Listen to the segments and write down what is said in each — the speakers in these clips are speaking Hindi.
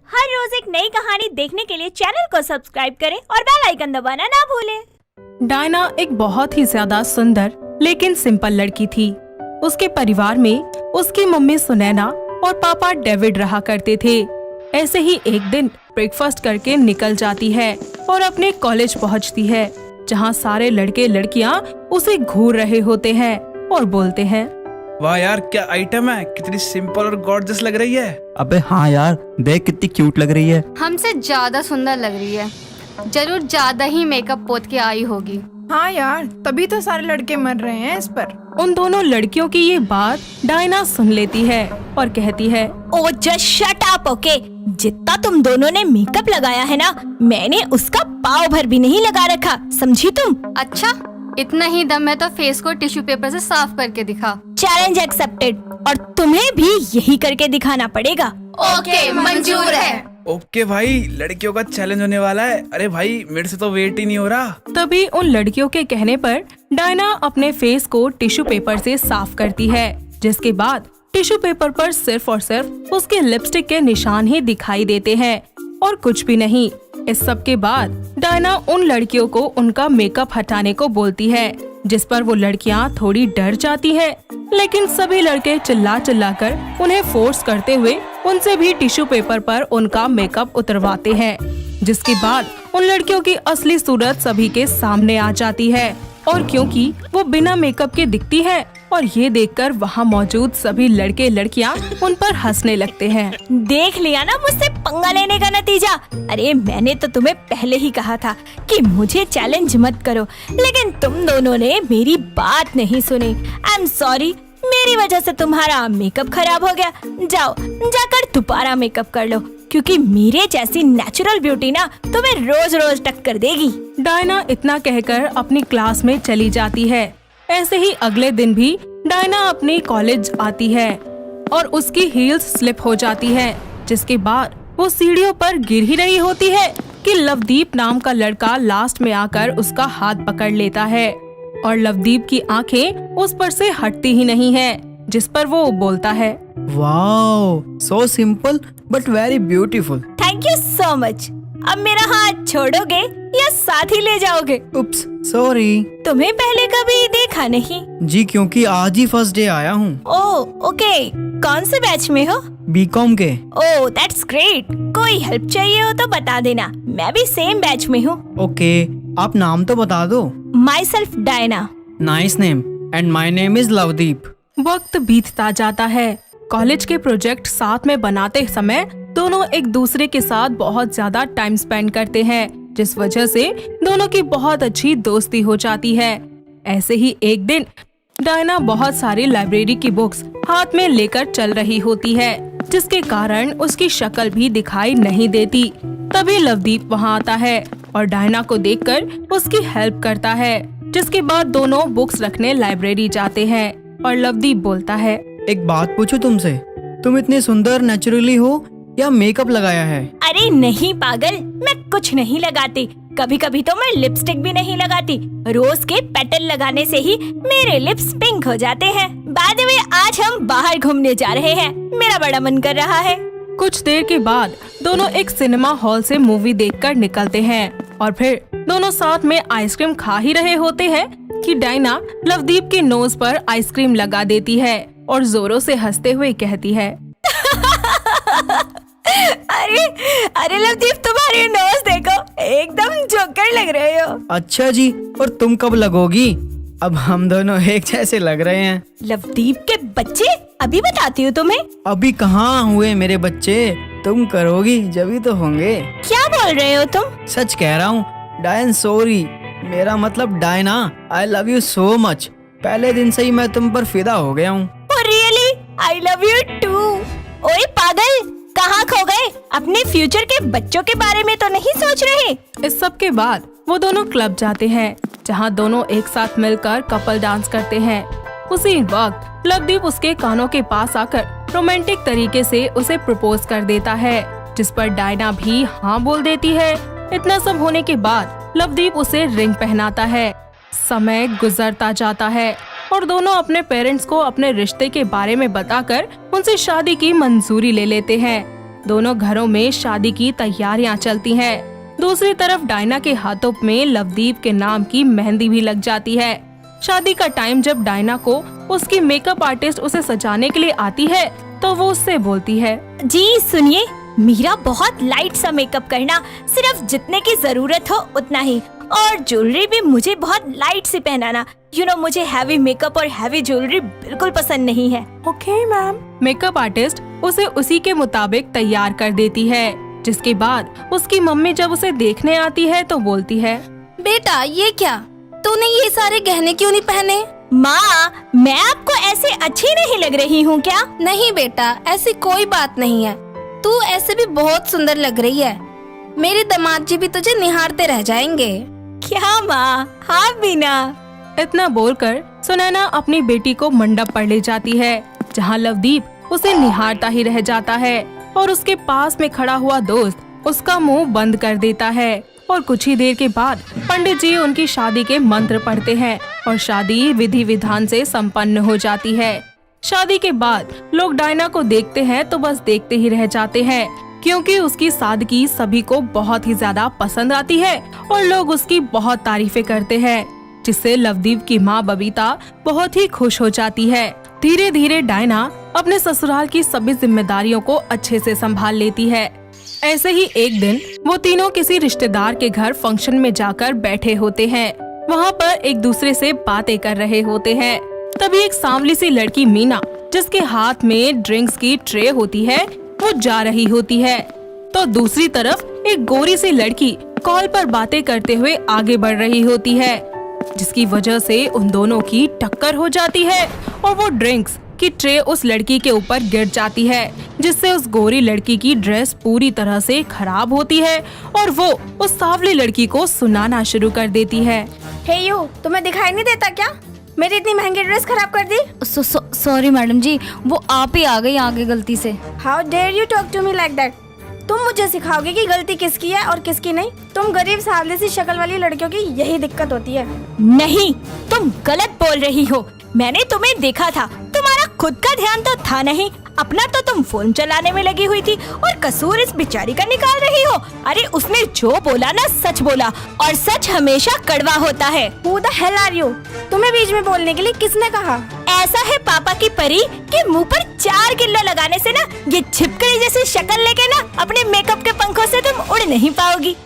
हर रोज एक नई कहानी देखने के लिए चैनल को सब्सक्राइब करें और बेल आइकन दबाना ना भूलें। डायना एक बहुत ही ज्यादा सुंदर लेकिन सिंपल लड़की थी। उसके परिवार में उसकी मम्मी सुनैना और पापा डेविड रहा करते थे। ऐसे ही एक दिन ब्रेकफास्ट करके निकल जाती है और अपने कॉलेज पहुंचती है, जहां सारे लड़के लड़कियां उसे घूर रहे होते हैं और बोलते हैं, वाह यार, क्या आइटम है, कितनी सिंपल और गॉर्जियस लग रही है। अबे हाँ यार, देख कितनी क्यूट लग रही है। हमसे ज्यादा सुंदर लग रही है, जरूर ज्यादा ही मेकअप पोत के आई होगी। हाँ यार, तभी तो सारे लड़के मर रहे हैं इस पर। उन दोनों लड़कियों की ये बात डायना सुन लेती है और कहती है, ओ जस्ट शट अप, ओके। जितना तुम दोनों ने मेकअप लगाया है ना, मैंने उसका पाव भर भी नहीं लगा रखा, समझी तुम? अच्छा, इतना ही दम है तो फेस को टिश्यू पेपर से साफ करके दिखा। चैलेंज एक्सेप्टेड, और तुम्हें भी यही करके दिखाना पड़ेगा। ओके, मंजूर है। ओके भाई, लड़कियों का चैलेंज होने वाला है। अरे भाई, मेरे से तो वेट ही नहीं हो रहा। तभी उन लड़कियों के कहने पर डायना अपने फेस को टिश्यू पेपर से साफ करती है, जिसके बाद टिश्यू पेपर पर सिर्फ और सिर्फ उसके लिपस्टिक के निशान ही दिखाई देते हैं और कुछ भी नहीं। इस सब के बाद डायना उन लड़कियों को उनका मेकअप हटाने को बोलती है, जिस पर वो लड़कियां थोड़ी डर जाती हैं, लेकिन सभी लड़के चिल्ला चिल्ला कर उन्हें फोर्स करते हुए उनसे भी टिश्यू पेपर पर उनका मेकअप उतरवाते हैं, जिसके बाद उन लड़कियों की असली सूरत सभी के सामने आ जाती है। और क्योंकि वो बिना मेकअप के दिखती है और ये देखकर वहाँ मौजूद सभी लड़के लड़कियाँ उन पर हंसने लगते हैं। देख लिया ना मुझसे पंगा लेने का नतीजा। अरे मैंने तो तुम्हें पहले ही कहा था कि मुझे चैलेंज मत करो, लेकिन तुम दोनों ने मेरी बात नहीं सुनी। आई एम सॉरी, मेरी वजह से तुम्हारा मेकअप खराब हो गया। जाओ जाकर दोबारा मेकअप कर लो, क्योंकि मेरे जैसी नेचुरल ब्यूटी ना तुम्हें रोज रोज टक्कर देगी। डायना इतना कहकर अपनी क्लास में चली जाती है। ऐसे ही अगले दिन भी डायना अपने कॉलेज आती है और उसकी हील्स स्लिप हो जाती है, जिसके बाद वो सीढ़ियों पर गिर ही रही होती है कि लवदीप नाम का लड़का लास्ट में आकर उसका हाथ पकड़ लेता है और लवदीप की आंखें उस पर से हटती ही नहीं है, जिस पर वो बोलता है, wow, so simple but very beautiful. Thank you so much. अब मेरा हाथ छोड़ोगे या साथ ही ले जाओगे? उप्स, सॉरी। तुम्हें पहले कभी देखा नहीं जी, क्योंकि आज ही फर्स्ट डे आया हूँ। ओह ओके, कौन से बैच में हो? बीकॉम के। Oh that's great. कोई हेल्प चाहिए हो तो बता देना, मैं भी सेम बैच में हूँ। ओके, आप नाम तो बता दो। My self Diana. Nice name, and my name is Lovedeep. वक्त बीतता जाता है। कॉलेज के प्रोजेक्ट साथ में बनाते समय दोनों एक दूसरे के साथ बहुत ज्यादा टाइम स्पेंड करते हैं, जिस वजह से दोनों की बहुत अच्छी दोस्ती हो जाती है। ऐसे ही एक दिन डायना बहुत सारी लाइब्रेरी की बुक्स हाथ में लेकर चल रही होती है, जिसके कारण उसकी शक्ल भी दिखाई नहीं देती। तभी लवदीप वहाँ आता है और डायना को देखकर उसकी हेल्प करता है, जिसके बाद दोनों बुक्स रखने लाइब्रेरी जाते हैं और लवदीप बोलता है, एक बात पूछूं तुमसे, तुम इतनी सुंदर नेचुरली हो या मेकअप लगाया है? अरे नहीं पागल, मैं कुछ नहीं लगाती। कभी कभी तो मैं लिपस्टिक भी नहीं लगाती। रोज के पेटल लगाने से ही मेरे लिप्स पिंक हो जाते हैं। बाय द वे, आज हम बाहर घूमने जा रहे हैं, मेरा बड़ा मन कर रहा है। कुछ देर के बाद दोनों एक सिनेमा हॉल से मूवी देखकर निकलते हैं और फिर दोनों साथ में आइसक्रीम खा ही रहे होते हैं कि डायना लवदीप के नोज पर आइसक्रीम लगा देती है और जोरों से हंसते हुए कहती है, अरे अरे लवदीप, तुम्हारे नोज देखो, एकदम जोकर लग रहे हो। अच्छा जी, और तुम कब लगोगी? अब हम दोनों एक जैसे लग रहे हैं। लवदीप के बच्चे, अभी बताती हूँ तुम्हें। अभी कहाँ हुए मेरे बच्चे, तुम करोगी जब तो होंगे। क्या बोल रहे हो तुम? सच कह रहा हूँ डायन, सॉरी, मेरा मतलब Diana, I love you so much. पहले दिन से ही मैं तुम पर फिदा हो गया हूँ। Really? I love you too. ओए पागल, कहाँ खो गए? अपने फ्यूचर के बच्चों के बारे में तो नहीं सोच रहे? इस सब के बाद वो दोनों क्लब जाते हैं, जहाँ दोनों एक साथ मिलकर कपल डांस करते हैं। उसी वक्त लवदीप उसके कानों के पास आकर रोमांटिक तरीके से उसे प्रपोज कर देता है, जिस पर डायना भी हाँ बोल देती है। इतना सब होने के बाद लवदीप उसे रिंग पहनाता है। समय गुजरता जाता है और दोनों अपने पेरेंट्स को अपने रिश्ते के बारे में बताकर उनसे शादी की मंजूरी ले लेते हैं। दोनों घरों में शादी की तैयारियां चलती हैं। दूसरी तरफ डायना के हाथों में लवदीप के नाम की मेहंदी भी लग जाती है। शादी का टाइम जब डायना को उसकी मेकअप आर्टिस्ट उसे सजाने के लिए आती है तो वो उससे बोलती है, जी सुनिए, मेरा बहुत लाइट सा मेकअप करना, सिर्फ जितने की जरूरत हो उतना ही, और ज्वेलरी भी मुझे बहुत लाइट सी पहनाना। मुझे हैवी मेकअप और हैवी ज्वेलरी बिल्कुल पसंद नहीं है। Okay ma'am. मेकअप आर्टिस्ट उसे उसी के मुताबिक तैयार कर देती है, जिसके बाद उसकी मम्मी जब उसे देखने आती है तो बोलती है, बेटा ये क्या, तूने ये सारे गहने क्यों नहीं पहने? माँ, मैं आपको ऐसे अच्छी नहीं लग रही हूँ क्या? नहीं बेटा, ऐसी कोई बात नहीं है, तू ऐसे भी बहुत सुंदर लग रही है। मेरे दामाद जी भी तुझे निहारते रह जाएंगे। क्या माँ, हाँ बीना। इतना बोलकर सुनैना अपनी बेटी को मंडप पर ले जाती है, जहाँ लवदीप उसे निहारता ही रह जाता है और उसके पास में खड़ा हुआ दोस्त उसका मुंह बंद कर देता है। और कुछ ही देर के बाद पंडित जी उनकी शादी के मंत्र पढ़ते हैं और शादी विधि विधान से संपन्न हो जाती है। शादी के बाद लोग डायना को देखते हैं तो बस देखते ही रह जाते हैं, क्योंकि उसकी सादगी सभी को बहुत ही ज्यादा पसंद आती है और लोग उसकी बहुत तारीफें करते हैं, जिससे लवदीप की माँ बबीता बहुत ही खुश हो जाती है। धीरे धीरे डायना अपने ससुराल की सभी जिम्मेदारियों को अच्छे से संभाल लेती है। ऐसे ही एक दिन वो तीनों किसी रिश्तेदार के घर फंक्शन में जाकर बैठे होते हैं। वहाँ पर एक दूसरे से बातें कर रहे होते हैं। तभी एक सांवली सी लड़की मीना, जिसके हाथ में ड्रिंक्स की ट्रे होती है, वो जा रही होती है। तो दूसरी तरफ एक गोरी सी लड़की कॉल पर बातें करते हुए आगे बढ़ रही होती है, जिसकी वजह से उन दोनों की टक्कर हो जाती है और वो ड्रिंक्स की ट्रे उस लड़की के ऊपर गिर जाती है, जिससे उस गोरी लड़की की ड्रेस पूरी तरह से खराब होती है और वो उस सांवली लड़की को सुनाना शुरू कर देती है। हे यू, तुम्हें दिखाई नहीं देता क्या? मेरी इतनी महंगी ड्रेस खराब कर दी। सॉरी मैडम जी, वो आप ही आ गई आगे गलती से। How dare you talk to me like that? तुम मुझे सिखाओगे कि गलती किसकी है और किसकी नहीं? तुम गरीब सांवली सी शक्ल वाली लड़कियों की यही दिक्कत होती है। नहीं, तुम गलत बोल रही हो। मैंने तुम्हें देखा था, तुम्हारा खुद का ध्यान तो था नहीं, अपना तो तुम फोन चलाने में लगी हुई थी और कसूर इस बेचारी का निकाल रही हो। अरे उसने जो बोला ना सच बोला, और सच हमेशा कड़वा होता है। Who the hell are you? तुम्हें बीच में बोलने के लिए किसने कहा? ऐसा है पापा की परी कि मुंह पर 4 किलो लगाने से ना ये छिपकली जैसी शक्ल लेके ना अपने मेकअप के पंखों से तुम उड़ नहीं पाओगी।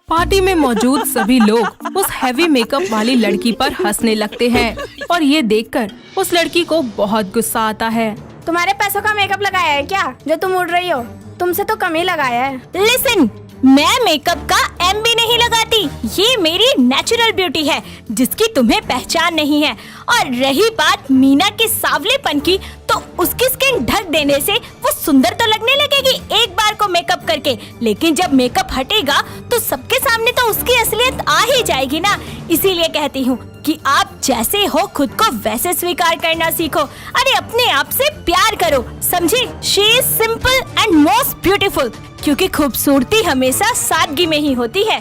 पार्टी में मौजूद सभी लोग उस हैवी मेकअप वाली लड़की पर हंसने लगते हैं और ये देखकर उस लड़की को बहुत गुस्सा आता है। तुम्हारे पैसों का मेकअप लगाया है क्या जो तुम उड़ रही हो? तुमसे तो कम ही लगाया है। लिसन, मैं मेकअप का एम भी नहीं लगाती। ये मेरी नेचुरल ब्यूटी है जिसकी तुम्हें पहचान नहीं है। और रही बात मीना के सांवलेपन की, तो उसकी स्किन ढक देने से वो सुंदर तो लगने लगेगी एक बार को मेकअप करके, लेकिन जब मेकअप हटेगा तो सबके सामने तो उसकी असलियत आ ही जाएगी ना। इसीलिए कहती हूँ कि आप जैसे हो खुद को वैसे स्वीकार करना सीखो। अरे अपने आप से प्यार करो, समझे? She is simple and most beautiful, क्योंकि खूबसूरती हमेशा सादगी में ही होती है।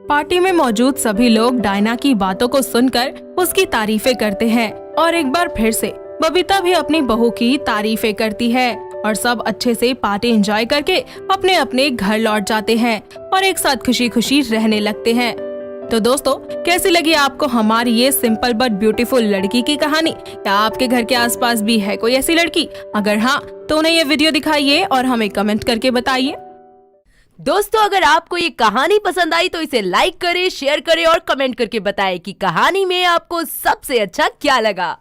पार्टी में मौजूद सभी लोग डायना की बातों को सुनकर उसकी तारीफें करते हैं और एक बार फिर से बबीता भी अपनी बहू की तारीफें करती है और सब अच्छे से पार्टी एंजॉय करके अपने अपने घर लौट जाते हैं और एक साथ खुशी खुशी रहने लगते हैं। तो दोस्तों, कैसी लगी आपको हमारी ये सिंपल बट ब्यूटीफुल लड़की की कहानी? या आपके घर के आसपास भी है कोई ऐसी लड़की? अगर हाँ, तो उन्हें ये वीडियो दिखाइए और हमें कमेंट करके बताइए। दोस्तों, अगर आपको ये कहानी पसंद आई तो इसे लाइक करें, शेयर करें और कमेंट करके बताएं कि कहानी में आपको सबसे अच्छा क्या लगा।